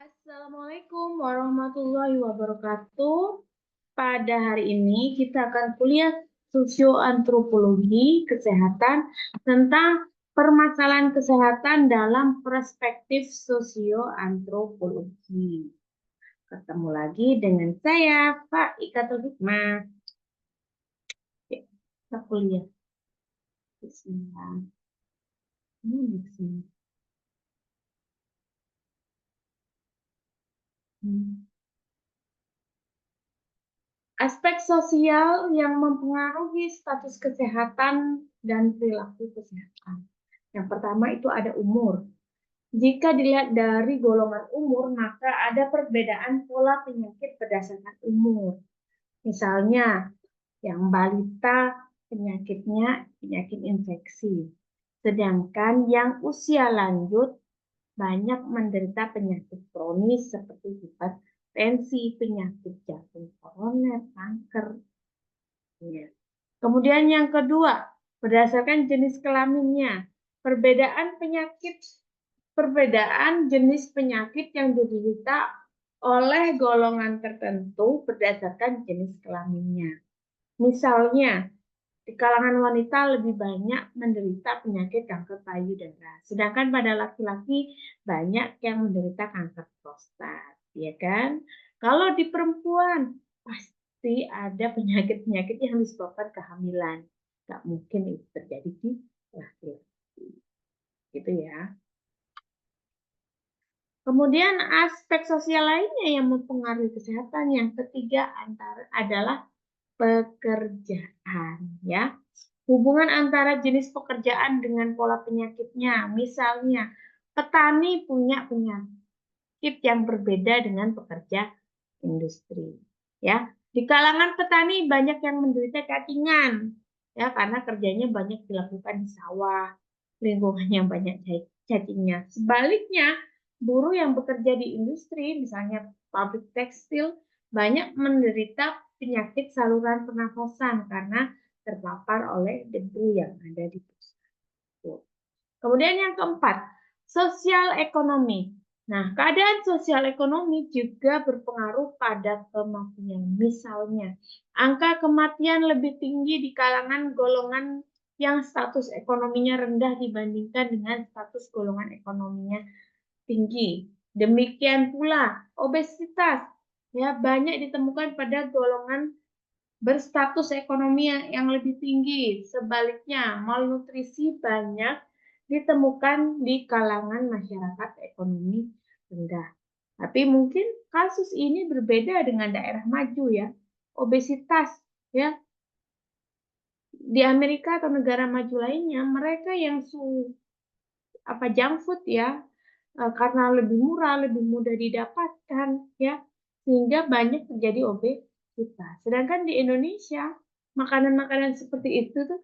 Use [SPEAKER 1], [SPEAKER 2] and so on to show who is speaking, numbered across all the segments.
[SPEAKER 1] Assalamualaikum warahmatullahi wabarakatuh. Pada hari ini kita akan kuliah sosioantropologi kesehatan tentang permasalahan kesehatan dalam perspektif sosioantropologi. Ketemu lagi dengan saya, Pak Ikatul Hikmah. Kita kuliah. Bismillah. Bismillah. Aspek sosial yang mempengaruhi status kesehatan dan perilaku kesehatan. Yang pertama itu ada umur. Jika dilihat dari golongan umur, maka ada perbedaan pola penyakit berdasarkan umur. Misalnya, yang balita penyakitnya penyakit infeksi. Sedangkan yang usia lanjut banyak menderita penyakit kronis seperti hipertensi, penyakit jantung koroner, kanker. Ya. Kemudian yang kedua, berdasarkan jenis kelaminnya, perbedaan jenis penyakit yang diderita oleh golongan tertentu berdasarkan jenis kelaminnya. Misalnya, di kalangan wanita lebih banyak menderita penyakit kanker payudara, sedangkan pada laki-laki banyak yang menderita kanker prostat, ya kan? Kalau di perempuan pasti ada penyakit-penyakit yang disebabkan kehamilan. Nggak mungkin itu terjadi di laki-laki. Gitu ya. Kemudian aspek sosial lainnya yang mempengaruhi kesehatan yang ketiga adalah pekerjaan, ya. Hubungan antara jenis pekerjaan dengan pola penyakitnya. Misalnya, petani punya penyakit yang berbeda dengan pekerja industri, ya. Di kalangan petani banyak yang menderita cacingan, ya, karena kerjanya banyak dilakukan di sawah, lingkungannya banyak cacingnya. Sebaliknya, buruh yang bekerja di industri, misalnya pabrik tekstil, banyak menderita penyakit saluran pernafasan karena terpapar oleh debu yang ada di perusahaan. Kemudian yang keempat, sosial ekonomi. Nah, keadaan sosial ekonomi juga berpengaruh pada kematian. Misalnya, angka kematian lebih tinggi di kalangan golongan yang status ekonominya rendah dibandingkan dengan status golongan ekonominya tinggi. Demikian pula obesitas, ya, banyak ditemukan pada golongan berstatus ekonomi yang lebih tinggi. Sebaliknya, malnutrisi banyak ditemukan di kalangan masyarakat ekonomi rendah. Tapi mungkin kasus ini berbeda dengan daerah maju, ya. Obesitas, ya, di Amerika atau negara maju lainnya, mereka yang junk food, ya, karena lebih murah, lebih mudah didapatkan, ya, sehingga banyak terjadi obesitas. Sedangkan di Indonesia, makanan-makanan seperti itu tuh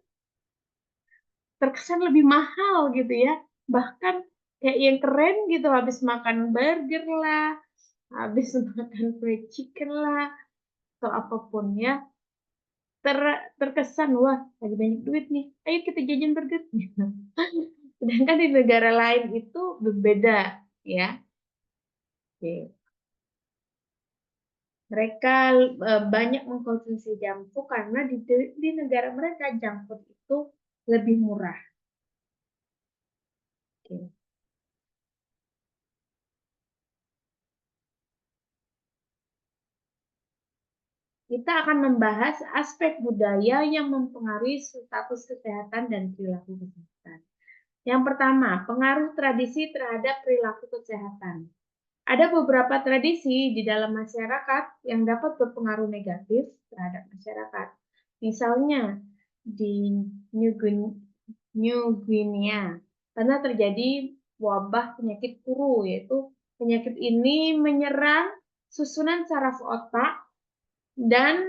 [SPEAKER 1] terkesan lebih mahal gitu ya. Bahkan kayak yang keren gitu habis makan burger lah, habis makan fried chicken lah, atau apapun ya. Terkesan, wah, lagi banyak duit nih, ayo kita jajan burger. Sedangkan di negara lain itu berbeda, ya. Oke. Mereka banyak mengkonsumsi junk food karena di negara mereka junk food itu lebih murah. Oke. Kita akan membahas aspek budaya yang mempengaruhi status kesehatan dan perilaku kesehatan. Yang pertama, pengaruh tradisi terhadap perilaku kesehatan. Ada beberapa tradisi di dalam masyarakat yang dapat berpengaruh negatif terhadap masyarakat. Misalnya di New Guinea, karena terjadi wabah penyakit kuru, yaitu penyakit ini menyerang susunan saraf otak dan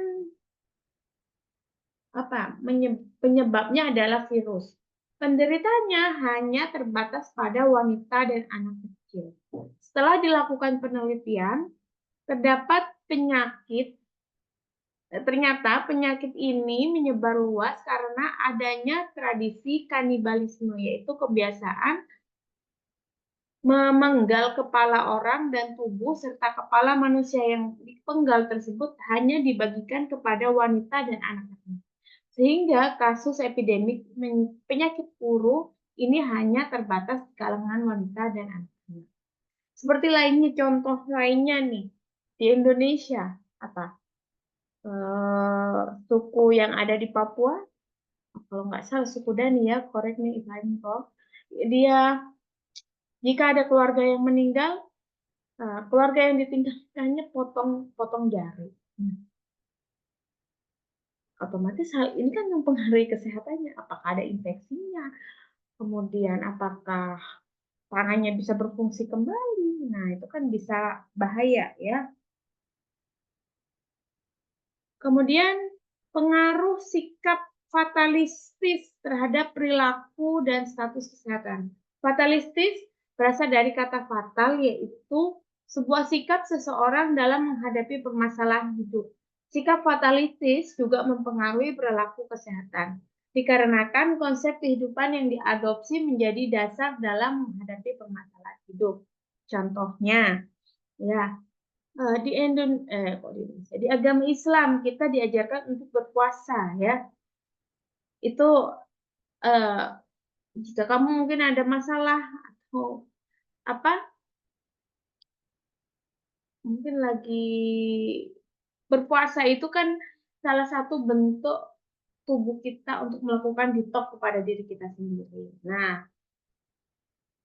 [SPEAKER 1] penyebabnya adalah virus. Penderitanya hanya terbatas pada wanita dan anak kecil. Setelah dilakukan penelitian, ternyata penyakit ini menyebar luas karena adanya tradisi kanibalisme, yaitu kebiasaan memenggal kepala orang dan tubuh serta kepala manusia yang dipenggal tersebut hanya dibagikan kepada wanita dan anak-anak. Sehingga kasus epidemik penyakit flu ini hanya terbatas di kalangan wanita dan anak-anak. Seperti lainnya, contoh lainnya nih, di Indonesia, apa? Suku yang ada di Papua, kalau nggak salah suku Dani ya, correct me if I'm wrong. Dia, jika ada keluarga yang meninggal, keluarga yang ditinggalkannya potong jari. Otomatis hal ini kan mempengaruhi kesehatannya. Apakah ada infeksinya? Kemudian apakah tangannya bisa berfungsi kembali? Nah, itu kan bisa bahaya ya. Kemudian pengaruh sikap fatalistis terhadap perilaku dan status kesehatan. Fatalistis berasal dari kata fatal, yaitu sebuah sikap seseorang dalam menghadapi permasalahan hidup. Sikap fatalistis juga mempengaruhi perilaku kesehatan, dikarenakan konsep kehidupan yang diadopsi menjadi dasar dalam menghadapi permasalahan hidup. Contohnya, ya, di Indonesia, di agama Islam kita diajarkan untuk berpuasa ya. Itu eh, jika kamu mungkin ada masalah atau apa, mungkin lagi berpuasa itu kan salah satu bentuk tubuh kita untuk melakukan detox kepada diri kita sendiri. Nah,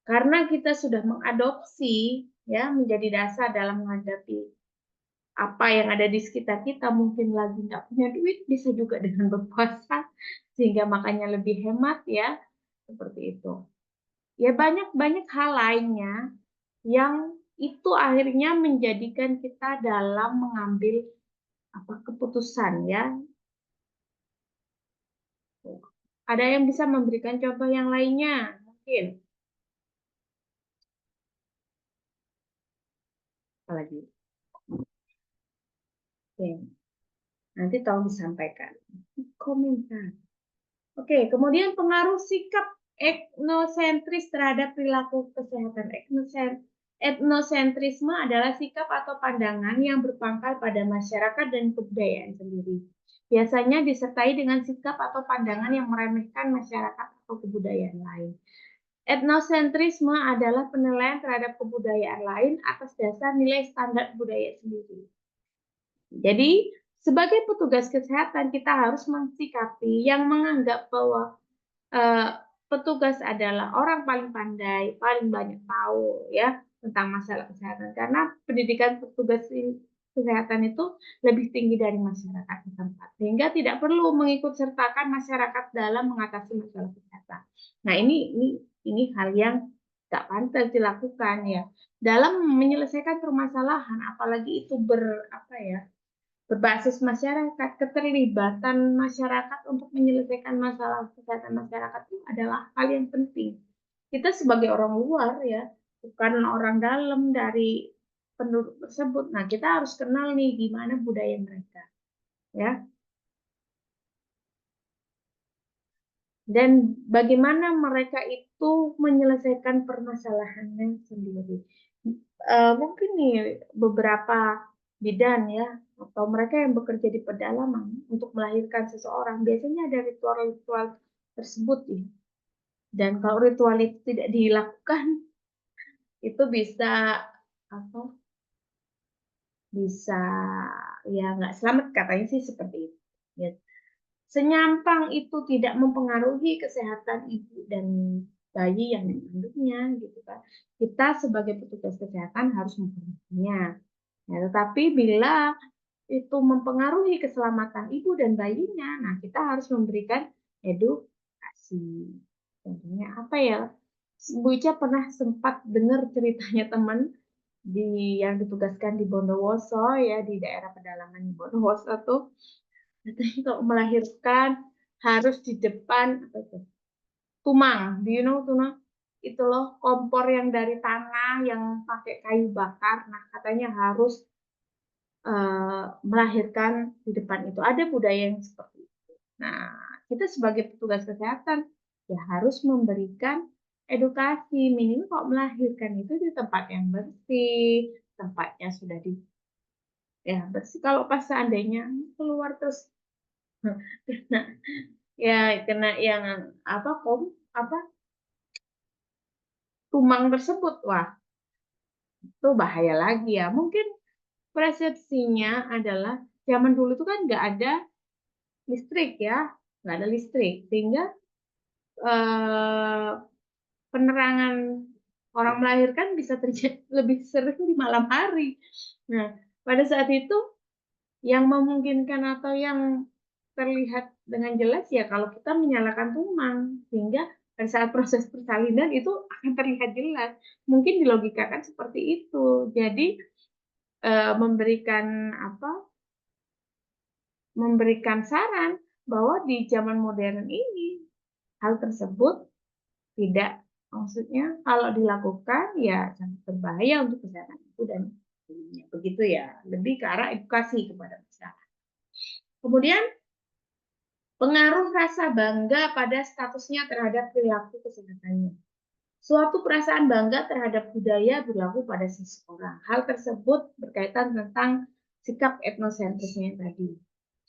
[SPEAKER 1] karena kita sudah mengadopsi ya menjadi dasar dalam menghadapi apa yang ada di sekitar kita, mungkin lagi nggak punya duit, bisa juga dengan berpuasa, sehingga makanya lebih hemat ya, seperti itu. Ya banyak-banyak hal lainnya yang itu akhirnya menjadikan kita dalam mengambil keputusan ya. Ada yang bisa memberikan contoh yang lainnya? Mungkin. Apalagi? Oke, nanti tolong disampaikan. Komentar. Oke, kemudian pengaruh sikap etnosentris terhadap perilaku kesehatan. Etnosentrisme adalah sikap atau pandangan yang berpangkal pada masyarakat dan kebudayaan sendiri. Biasanya disertai dengan sikap atau pandangan yang meremehkan masyarakat atau kebudayaan lain. Etnosentrisme adalah penilaian terhadap kebudayaan lain atas dasar nilai standar budaya sendiri. Jadi, sebagai petugas kesehatan, kita harus mensikapi yang menganggap bahwa petugas adalah orang paling pandai, paling banyak tahu ya tentang masalah kesehatan. Karena pendidikan petugas kesehatan itu lebih tinggi dari masyarakat setempat, sehingga tidak perlu mengikut sertakan masyarakat dalam mengatasi masalah kesehatan. Nah, ini hal yang tak pantas dilakukan ya dalam menyelesaikan permasalahan, apalagi itu berbasis masyarakat, keterlibatan masyarakat untuk menyelesaikan masalah kesehatan masyarakat itu adalah hal yang penting. Kita sebagai orang luar ya, bukan orang dalam dari penduduk tersebut. Nah, kita harus kenal nih gimana budaya mereka, ya. Dan bagaimana mereka itu menyelesaikan permasalahannya sendiri. Mungkin nih beberapa bidan ya, atau mereka yang bekerja di pedalaman untuk melahirkan seseorang, biasanya ada ritual-ritual tersebut ya. Dan kalau ritual itu tidak dilakukan, itu bisa apa? Bisa ya nggak selamat, katanya sih seperti itu. Ya. Senyampang itu tidak mempengaruhi kesehatan ibu dan bayi yang dikandungnya gitu kan. Kita sebagai petugas kesehatan harus menghormatinya. Ya, tetapi bila itu mempengaruhi keselamatan ibu dan bayinya, nah kita harus memberikan edukasi. Contohnya apa ya? Bu Ica pernah sempat dengar ceritanya teman yang ditugaskan di Bondowoso ya, di daerah pedalaman di Bondowoso tuh, katanya kalau melahirkan harus di depan apa itu? Tumang. Do you know tumang? Itu loh kompor yang dari tanah yang pakai kayu bakar. Nah, katanya harus melahirkan di depan itu. Ada budaya yang seperti itu. Nah, kita sebagai petugas kesehatan ya harus memberikan edukasi, minimal kalau melahirkan itu di tempat yang bersih, tempatnya sudah ya bersih. Kalau pas seandainya keluar terus kena kena yang apa tumang tersebut, wah itu bahaya lagi ya. Mungkin persepsinya adalah zaman dulu itu kan nggak ada listrik ya, nggak ada listrik sehingga eh, penerangan orang melahirkan bisa terjadi lebih sering di malam hari. Nah, pada saat itu yang memungkinkan atau yang terlihat dengan jelas ya kalau kita menyalakan tumang sehingga pada saat proses persalinan itu akan terlihat jelas. Mungkin dilogikakan seperti itu. Jadi memberikan memberikan saran bahwa di zaman modern ini hal tersebut tidak, maksudnya kalau dilakukan ya sangat berbahaya untuk kesehatan ibu dan ibunya. Begitu ya, lebih ke arah edukasi kepada masyarakat. Kemudian pengaruh rasa bangga pada statusnya terhadap perilaku kesehatannya. Suatu perasaan bangga terhadap budaya berlaku pada seseorang. Hal tersebut berkaitan tentang sikap etnosentrisnya tadi.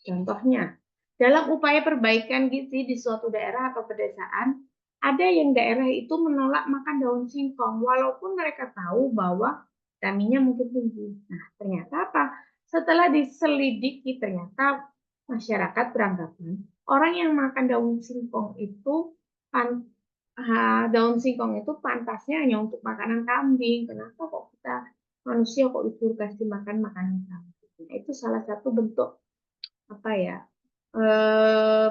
[SPEAKER 1] Contohnya, dalam upaya perbaikan gizi di suatu daerah atau pedesaan, ada yang daerah itu menolak makan daun singkong walaupun mereka tahu bahwa vitaminnya mungkin tinggi. Nah, ternyata apa? Setelah diselidiki, ternyata masyarakat beranggapan orang yang makan daun singkong itu daun singkong itu pantasnya hanya untuk makanan kambing. Kenapa kok kita manusia kok disuruh kasih makan makanan kambing? Nah, itu salah satu bentuk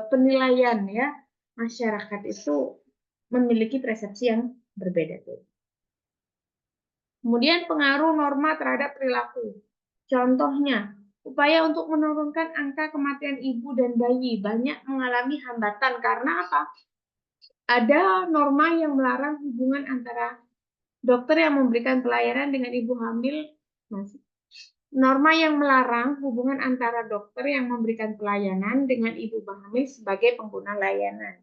[SPEAKER 1] penilaian ya masyarakat itu memiliki persepsi yang berbeda tuh. Kemudian pengaruh norma terhadap perilaku. Contohnya, upaya untuk menurunkan angka kematian ibu dan bayi banyak mengalami hambatan karena apa? Ada norma yang melarang hubungan antara dokter yang memberikan pelayanan dengan ibu hamil. Norma yang melarang hubungan antara dokter yang memberikan pelayanan dengan ibu hamil sebagai pengguna layanan.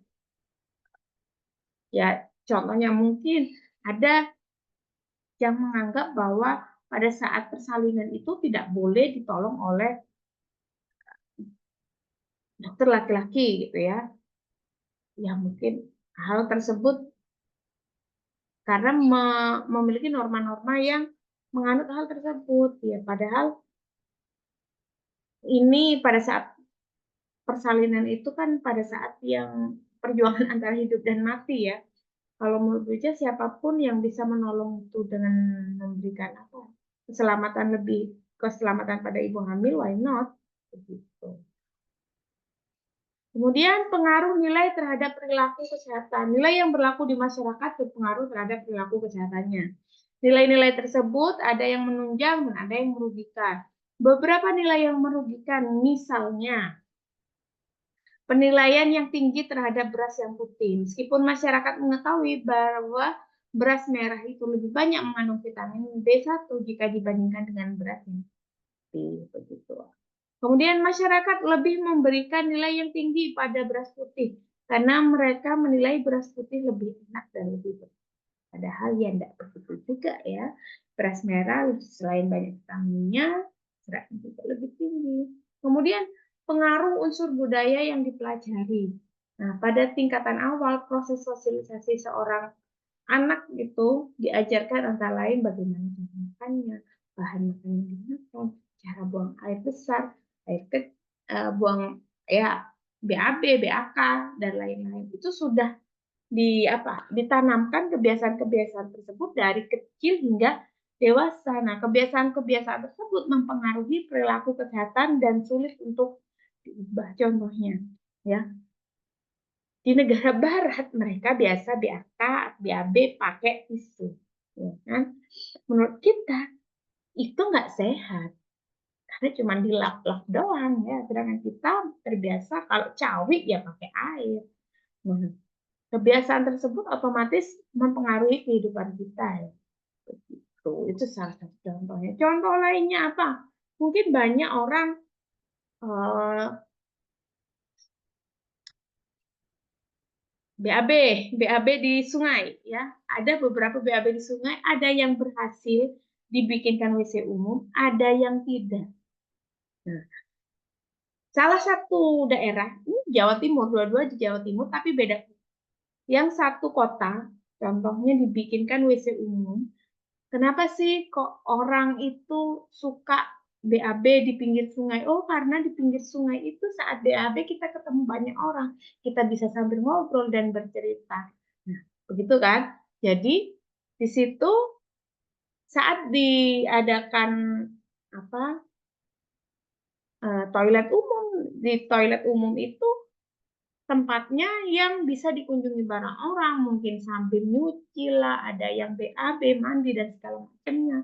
[SPEAKER 1] Ya, contohnya mungkin ada yang menganggap bahwa pada saat persalinan itu tidak boleh ditolong oleh dokter laki-laki gitu ya. Ya mungkin hal tersebut karena memiliki norma-norma yang menganut hal tersebut ya. Padahal ini pada saat persalinan itu kan pada saat yang perjuangan antara hidup dan mati ya. Kalau menurut Buja siapapun yang bisa menolong itu dengan memberikan keselamatan pada ibu hamil, why not? Begitu. Kemudian pengaruh nilai terhadap perilaku kesehatan. Nilai yang berlaku di masyarakat berpengaruh terhadap perilaku kesehatannya. Nilai-nilai tersebut ada yang menunjang dan ada yang merugikan. Beberapa nilai yang merugikan, misalnya penilaian yang tinggi terhadap beras yang putih. Meskipun masyarakat mengetahui bahwa beras merah itu lebih banyak mengandung vitamin B1 jika dibandingkan dengan beras yang putih. Begitu. Kemudian masyarakat lebih memberikan nilai yang tinggi pada beras putih karena mereka menilai beras putih lebih enak dan lebih bersih. Padahal ya tidak begitu juga ya. Beras merah selain banyak vitaminnya, seratnya juga lebih tinggi. Kemudian pengaruh unsur budaya yang dipelajari. Nah, pada tingkatan awal proses sosialisasi seorang anak itu diajarkan antara lain bagaimana cara makannya, bahan makanan yang dimakan, cara buang air besar, buang ya BAB, BAK dan lain-lain. Itu sudah ditanamkan kebiasaan-kebiasaan tersebut dari kecil hingga dewasa. Nah, kebiasaan-kebiasaan tersebut mempengaruhi perilaku kesehatan dan sulit untuk diubah. Contohnya, ya di negara Barat mereka biasa BAK, BAB pakai tisu, ya kan? Menurut kita itu nggak sehat karena cuma dilap-lap doang ya. Sedangkan kita terbiasa kalau cawik ya pakai air. Nah, kebiasaan tersebut otomatis mempengaruhi kehidupan kita ya. Begitu. Itu salah satu contohnya. Contoh lainnya apa? Mungkin banyak orang BAB, BAB di sungai ya. Ada beberapa BAB di sungai, ada yang berhasil dibikinkan WC umum, ada yang tidak. Nah, salah satu daerah, ini Jawa Timur, dua-dua di Jawa Timur, tapi beda. Yang satu kota, contohnya dibikinkan WC umum. Kenapa sih kok orang itu suka BAB di pinggir sungai? Oh, karena di pinggir sungai itu saat BAB kita ketemu banyak orang. Kita bisa sambil ngobrol dan bercerita. Nah, begitu kan? Jadi, di situ saat diadakan apa toilet umum, di toilet umum itu tempatnya yang bisa dikunjungi barang orang, mungkin sambil nyuci lah, ada yang BAB, mandi dan segala macamnya.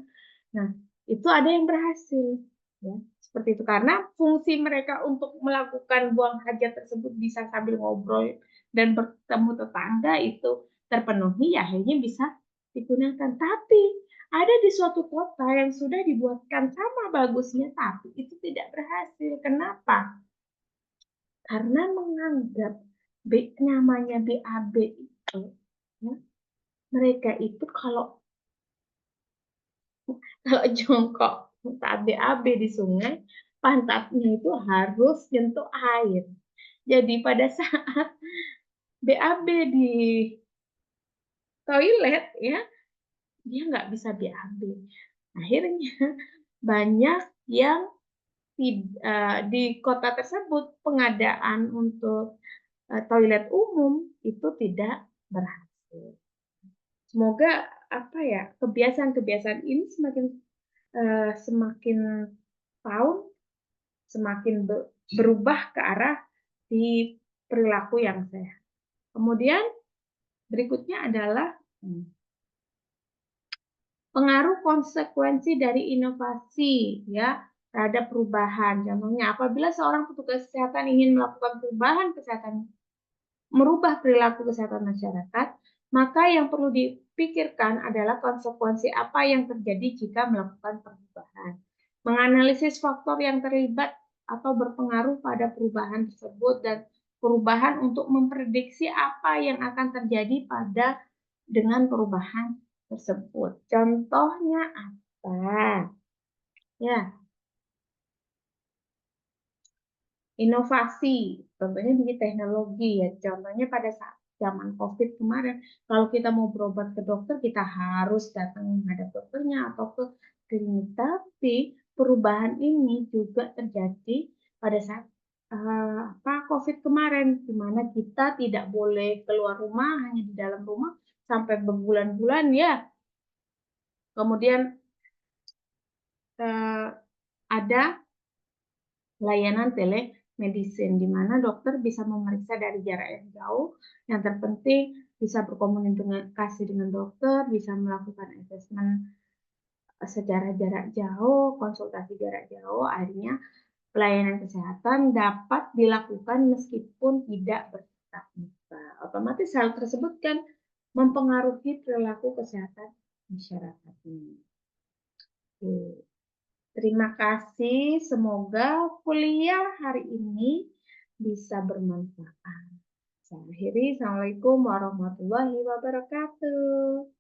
[SPEAKER 1] Nah, itu ada yang berhasil, ya. Seperti itu karena fungsi mereka untuk melakukan buang hajat tersebut bisa sambil ngobrol dan bertemu tetangga itu terpenuhi, ya akhirnya bisa digunakan. Tapi ada di suatu kota yang sudah dibuatkan sama bagusnya, tapi itu tidak berhasil. Kenapa? Karena menganggap namanya BAB itu, ya, mereka itu kalau jongkok saat BAB di sungai, pantatnya itu harus nyentuh air. Jadi pada saat BAB di toilet, ya, dia nggak bisa BAB. Akhirnya banyak yang di kota tersebut pengadaan untuk toilet umum itu tidak berhasil. Semoga apa ya, kebiasaan-kebiasaan ini semakin tahun semakin berubah ke arah di perilaku yang sehat. Kemudian berikutnya adalah pengaruh konsekuensi dari inovasi ya terhadap perubahan. Contohnya, apabila seorang petugas kesehatan ingin melakukan perubahan kesehatan, merubah perilaku kesehatan masyarakat, maka yang perlu dipikirkan adalah konsekuensi apa yang terjadi jika melakukan perubahan. Menganalisis faktor yang terlibat atau berpengaruh pada perubahan tersebut dan perubahan untuk memprediksi apa yang akan terjadi dengan perubahan tersebut. Contohnya apa? Ya, inovasi, contohnya di teknologi ya. Contohnya pada saat zaman COVID kemarin, kalau kita mau berobat ke dokter, kita harus datang menghadap dokternya atau ke klinik. Tapi perubahan ini juga terjadi pada saat COVID kemarin, di mana kita tidak boleh keluar rumah, hanya di dalam rumah sampai berbulan-bulan ya. Kemudian ada layanan telemedicine, di mana dokter bisa memeriksa dari jarak yang jauh. Yang terpenting bisa berkomunikasi dengan dokter, bisa melakukan asesmen secara jarak jauh, konsultasi jarak jauh. Akhirnya pelayanan kesehatan dapat dilakukan meskipun tidak bertatap muka. Otomatis hal tersebut kan mempengaruhi perilaku kesehatan masyarakat ini. Terima kasih. Semoga kuliah hari ini bisa bermanfaat. Saya akhiri. Assalamualaikum warahmatullahi wabarakatuh.